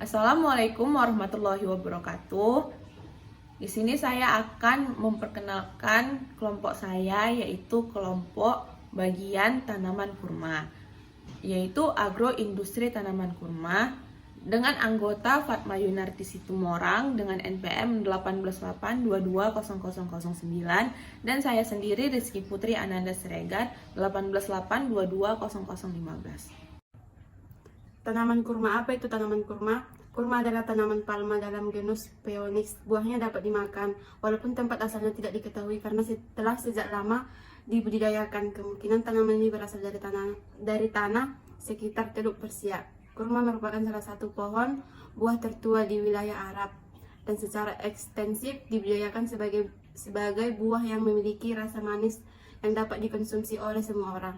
Assalamualaikum warahmatullahi wabarakatuh. Di sini saya akan memperkenalkan kelompok saya, yaitu kelompok bagian tanaman kurma, yaitu agroindustri tanaman kurma, dengan anggota Fatma Yunarti Situmorang dengan NPM 188220009 dan saya sendiri Rizky Putri Ananda Siregar 188220015. Tanaman kurma, apa itu tanaman kurma? Kurma adalah tanaman palma dalam genus Phoenix. Buahnya dapat dimakan, walaupun tempat asalnya tidak diketahui karena setelah sejak lama dibudidayakan. Kemungkinan tanaman ini berasal dari tanah sekitar Teluk Persia. Kurma merupakan salah satu pohon buah tertua di wilayah Arab dan secara ekstensif dibudidayakan sebagai buah yang memiliki rasa manis yang dapat dikonsumsi oleh semua orang.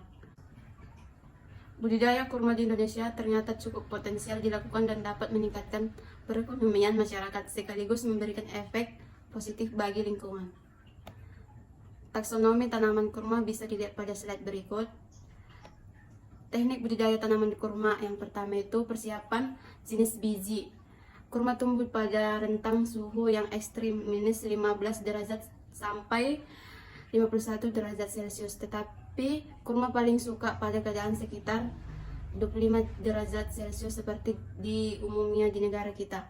Budidaya kurma di Indonesia ternyata cukup potensial dilakukan dan dapat meningkatkan perekonomian masyarakat sekaligus memberikan efek positif bagi lingkungan. Taksonomi tanaman kurma bisa dilihat pada slide berikut. Teknik budidaya tanaman kurma yang pertama itu persiapan jenis biji. Kurma tumbuh pada rentang suhu yang ekstrim minus 15 derajat sampai 51 derajat Celcius, tetapi kurma paling suka pada keadaan sekitar 25 derajat Celcius seperti di umumnya di negara kita.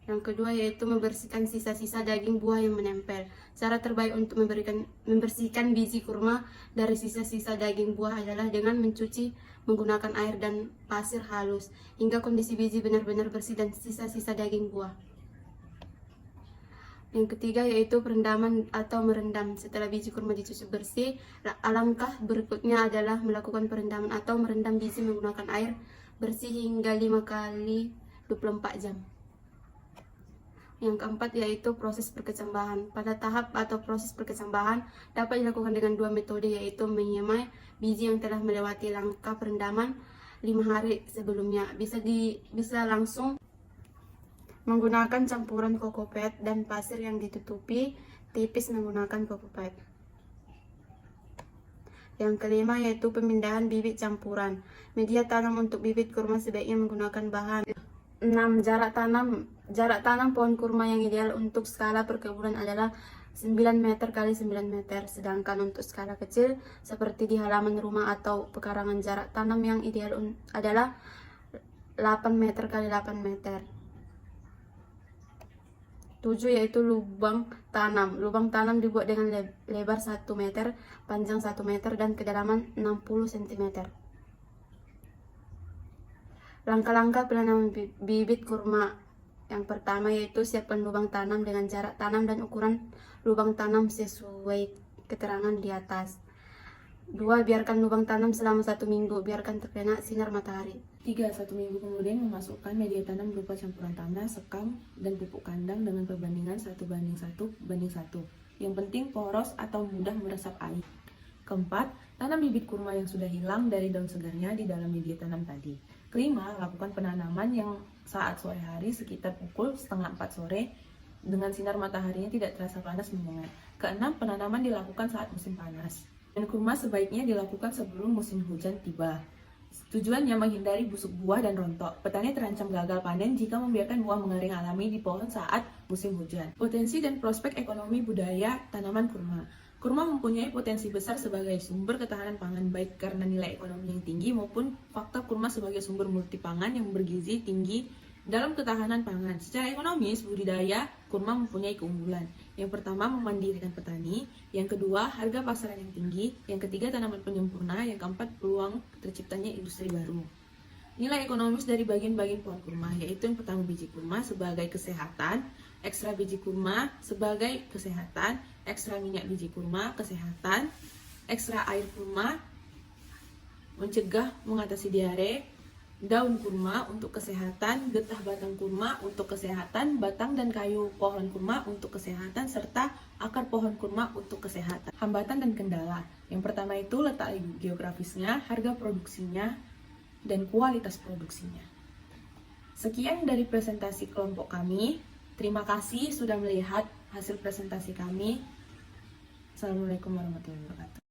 Yang kedua yaitu membersihkan sisa-sisa daging buah yang menempel. Cara terbaik untuk membersihkan biji kurma dari sisa-sisa daging buah adalah dengan mencuci menggunakan air dan pasir halus hingga kondisi biji benar-benar bersih dan sisa-sisa daging buah. Yang ketiga yaitu perendaman atau merendam. Setelah biji kurma dicuci bersih, alangkah berikutnya adalah melakukan perendaman atau merendam biji menggunakan air bersih hingga 5 kali 24 jam. Yang keempat yaitu proses perkecambahan. Pada tahap atau proses perkecambahan dapat dilakukan dengan dua metode, yaitu menyemai biji yang telah melewati langkah perendaman 5 hari sebelumnya. Bisa langsung menggunakan campuran kokopet dan pasir yang ditutupi tipis menggunakan kokopet. Yang kelima yaitu pemindahan bibit campuran. Media tanam untuk bibit kurma sebaiknya menggunakan bahan 6. Jarak tanam pohon kurma yang ideal untuk skala perkebunan adalah 9 meter x 9 meter. Sedangkan untuk skala kecil seperti di halaman rumah atau pekarangan, jarak tanam yang ideal adalah 8 meter x 8 meter. 7 yaitu lubang tanam. Lubang tanam dibuat dengan lebar 1 meter, panjang 1 meter, dan kedalaman 60 cm. Langkah-langkah penanaman bibit kurma. Yang pertama yaitu siapkan lubang tanam dengan jarak tanam dan ukuran lubang tanam sesuai keterangan di atas. 2. Biarkan lubang tanam selama 1 minggu, biarkan terkena sinar matahari. 3. 1 minggu kemudian memasukkan media tanam berupa campuran tanah, sekam, dan pupuk kandang dengan perbandingan 1:1:1. Yang penting poros atau mudah meresap air. Keempat, tanam bibit kurma yang sudah hilang dari daun segarnya di dalam media tanam tadi. Kelima, lakukan penanaman yang saat sore hari sekitar pukul 3:30 sore dengan sinar mataharinya tidak terasa panas menyengat. Keenam, penanaman dilakukan saat musim panas. Dan kurma sebaiknya dilakukan sebelum musim hujan tiba. Tujuannya menghindari busuk buah dan rontok. Petani terancam gagal panen jika membiarkan buah mengering alami di pohon saat musim hujan. Potensi dan prospek ekonomi budaya tanaman kurma. Kurma mempunyai potensi besar sebagai sumber ketahanan pangan, baik karena nilai ekonomi yang tinggi maupun faktor kurma sebagai sumber multipangan yang bergizi tinggi dalam ketahanan pangan. Secara ekonomis, budidaya kurma mempunyai keunggulan. Yang pertama, memandirikan petani. Yang kedua, harga pasaran yang tinggi. Yang ketiga, tanaman penyempurna. Yang keempat, peluang terciptanya industri baru. Nilai ekonomis dari bagian-bagian pohon kurma, yaitu yang pertama biji kurma sebagai kesehatan, ekstra biji kurma sebagai kesehatan, ekstra minyak biji kurma kesehatan, ekstra air kurma mencegah mengatasi diare, daun kurma untuk kesehatan, getah batang kurma untuk kesehatan, batang dan kayu pohon kurma untuk kesehatan, serta akar pohon kurma untuk kesehatan. Hambatan dan kendala. Yang pertama itu letak geografisnya, harga produksinya, dan kualitas produksinya. Sekian dari presentasi kelompok kami. Terima kasih sudah melihat hasil presentasi kami. Assalamualaikum warahmatullahi wabarakatuh.